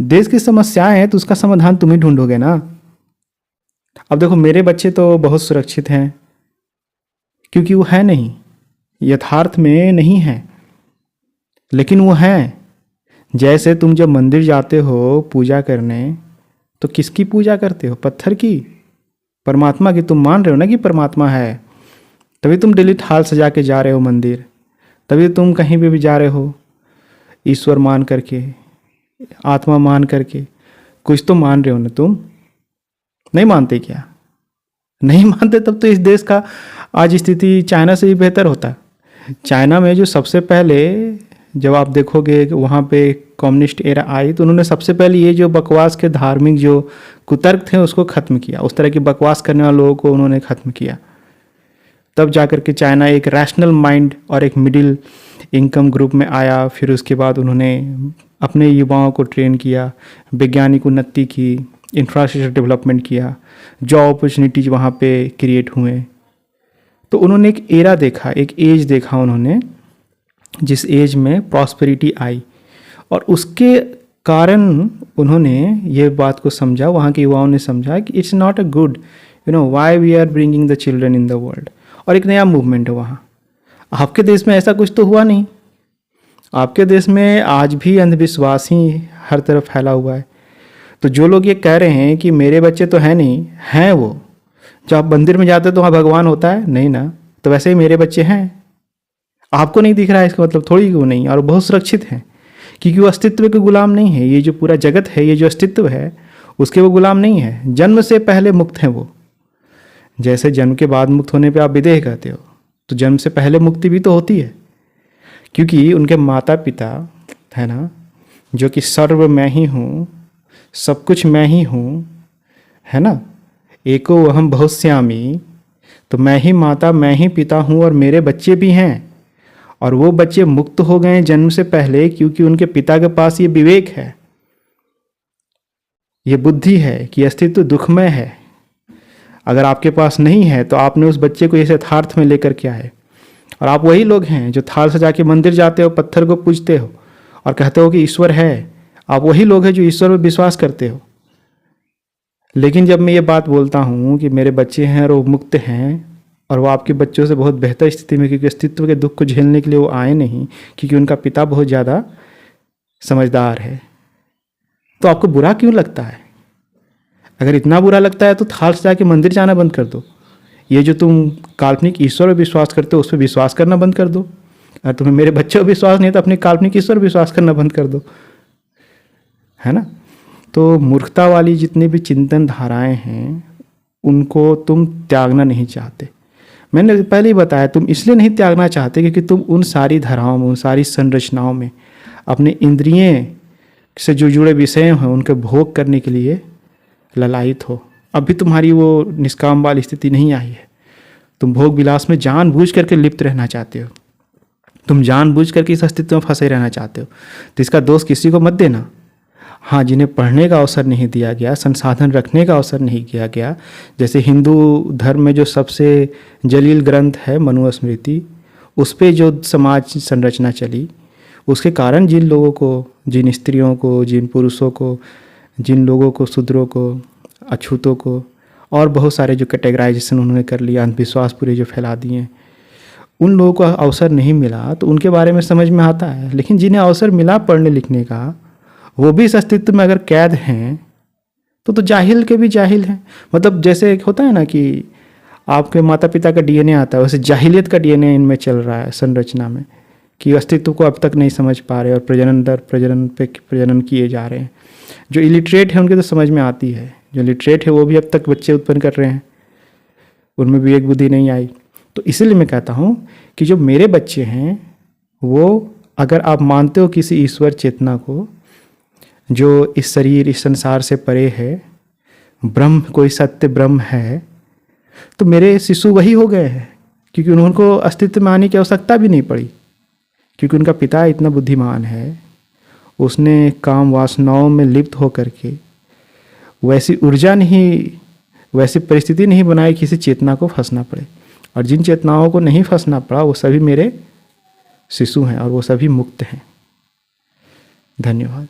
देश की समस्याएं हैं तो उसका समाधान तुम ही ढूंढोगे ना। अब देखो मेरे बच्चे तो बहुत सुरक्षित हैं क्योंकि वो है नहीं, यथार्थ में नहीं है, लेकिन वो हैं। जैसे तुम जब मंदिर जाते हो पूजा करने तो किसकी पूजा करते हो? पत्थर की? परमात्मा की। तुम मान रहे हो ना कि परमात्मा है, तभी तुम डेली थाल सजा के जा रहे हो मंदिर, तभी तुम कहीं भी जा रहे हो ईश्वर मान करके, आत्मा मान करके। कुछ तो मान रहे हो ना तुम, नहीं मानते क्या? नहीं मानते तब तो इस देश का आज स्थिति चाइना से भी बेहतर होता। चाइना में जो सबसे पहले, जब आप देखोगे वहाँ पे कम्युनिस्ट एरा आई तो उन्होंने सबसे पहले ये जो बकवास के धार्मिक जो कुतर्क थे उसको ख़त्म किया, उस तरह की बकवास करने वाले लोगों को उन्होंने ख़त्म किया। तब जाकर के चाइना एक रैशनल माइंड और एक मिडिल इनकम ग्रुप में आया। फिर उसके बाद उन्होंने अपने युवाओं को ट्रेन किया, वैज्ञानिक उन्नति की, इंफ्रास्ट्रक्चर डेवलपमेंट किया, जॉब अपॉर्चुनिटीज वहाँ पे क्रिएट हुए। तो उन्होंने एक एरा देखा, एक एज देखा उन्होंने, जिस एज में प्रॉस्पेरिटी आई, और उसके कारण उन्होंने ये बात को समझा, वहाँ के युवाओं ने समझा कि it's not a good, why we are bringing the children in the world. और एक नया मूवमेंट है वहाँ। आपके देश में ऐसा कुछ तो हुआ नहीं। आपके देश में आज भी अंधविश्वास ही हर तरफ फैला हुआ है। तो जो लोग ये कह रहे हैं कि मेरे बच्चे तो हैं नहीं, हैं वो। जब आप मंदिर में जाते हो तो वहाँ भगवान होता है नहीं ना, तो वैसे ही मेरे बच्चे हैं। आपको नहीं दिख रहा है इसका मतलब थोड़ी वो नहीं, और बहुत सुरक्षित हैं क्योंकि वो अस्तित्व के गुलाम नहीं है। ये जो पूरा जगत है, ये जो अस्तित्व है, उसके वो गुलाम नहीं है। जन्म से पहले मुक्त हैं वो। जैसे जन्म के बाद मुक्त होने पे आप विदेह कहते हो, तो जन्म से पहले मुक्ति भी तो होती है, क्योंकि उनके माता पिता है ना, जो कि सर्व मैं ही हूँ, सब कुछ मैं ही हूँ, है ना, एको अहम बहुश्यामी। तो मैं ही माता, मैं ही पिता हूँ, और मेरे बच्चे भी हैं। और वो बच्चे मुक्त हो गए जन्म से पहले क्योंकि उनके पिता के पास ये विवेक है, ये बुद्धि है कि अस्तित्व दुखमय है। अगर आपके पास नहीं है तो आपने उस बच्चे को इस यथार्थ में लेकर के आए। और आप वही लोग हैं जो थाल सजा के मंदिर जाते हो, पत्थर को पूजते हो और कहते हो कि ईश्वर है। आप वही लोग हैं जो ईश्वर पर विश्वास करते हो। लेकिन जब मैं ये बात बोलता हूँ कि मेरे बच्चे हैं और वो मुक्त हैं, और वो आपके बच्चों से बहुत बेहतर स्थिति में, क्योंकि अस्तित्व के दुख को झेलने के लिए वो आए नहीं, क्योंकि उनका पिता बहुत ज़्यादा समझदार है, तो आपको बुरा क्यों लगता है? अगर इतना बुरा लगता है तो थाल सजा के मंदिर जाना बंद कर दो। ये जो तुम काल्पनिक ईश्वर पर विश्वास करते हो उस पर विश्वास करना बंद कर दो। अगर तुम्हें मेरे बच्चे पर विश्वास नहीं है तो अपने काल्पनिक ईश्वर पर विश्वास करना बंद कर दो, है ना। तो मूर्खता वाली जितनी भी चिंतन धाराएं हैं उनको तुम त्यागना नहीं चाहते। मैंने पहले ही बताया, तुम इसलिए नहीं त्यागना चाहते क्योंकि तुम उन सारी धाराओं में, उन सारी संरचनाओं में अपने इंद्रियों से जो जुड़े विषय हैं उनके भोग करने के लिए ललायित हो। अभी तुम्हारी वो निष्काम वाली स्थिति नहीं आई है। तुम भोग विलास में जानबूझ करके लिप्त रहना चाहते हो, तुम जानबूझ करके इस अस्तित्व में फंसे रहना चाहते हो। तो इसका दोष किसी को मत देना। हाँ, जिन्हें पढ़ने का अवसर नहीं दिया गया, संसाधन रखने का अवसर नहीं किया गया, जैसे हिंदू धर्म में जो सबसे जलील ग्रंथ है मनुस्मृति, उस पर जो समाज संरचना चली, उसके कारण जिन लोगों को, जिन स्त्रियों को, जिन पुरुषों को, जिन लोगों को, शूद्रों को, अछूतों को, और बहुत सारे जो कैटेगराइजेशन उन्होंने कर लिया, अंधविश्वास पूरे जो फैला दिए, उन लोगों को अवसर नहीं मिला तो उनके बारे में समझ में आता है। लेकिन जिन्हें अवसर मिला पढ़ने लिखने का, वो भी इस अस्तित्व में अगर कैद हैं तो जाहिल के भी जाहिल हैं। मतलब जैसे होता है ना कि आपके माता पिता का डीएनए आता है, वैसे जाहिलियत का डीएनए इनमें चल रहा है संरचना में, कि अस्तित्व को अब तक नहीं समझ पा रहे और प्रजनन दर प्रजनन पे प्रजनन किए जा रहे हैं। जो इलिटरेट है उनके तो समझ में आती है, जो लिटरेट है वो भी अब तक बच्चे उत्पन्न कर रहे हैं, उनमें भी एक बुद्धि नहीं आई। तो इसीलिए मैं कहता हूँ कि जो मेरे बच्चे हैं वो, अगर आप मानते हो किसी ईश्वर चेतना को जो इस शरीर, इस संसार से परे है, ब्रह्म, कोई सत्य ब्रह्म है, तो मेरे शिशु वही हो गए हैं, क्योंकि उनको अस्तित्व में आने की आवश्यकता भी नहीं पड़ी, क्योंकि उनका पिता इतना बुद्धिमान है, उसने काम वासनाओं में लिप्त होकर के वैसी ऊर्जा नहीं, वैसी परिस्थिति नहीं बनाई किसी चेतना को फंसना पड़े। और जिन चेतनाओं को नहीं फंसना पड़ा वो सभी मेरे शिशु हैं और वो सभी मुक्त हैं। धन्यवाद।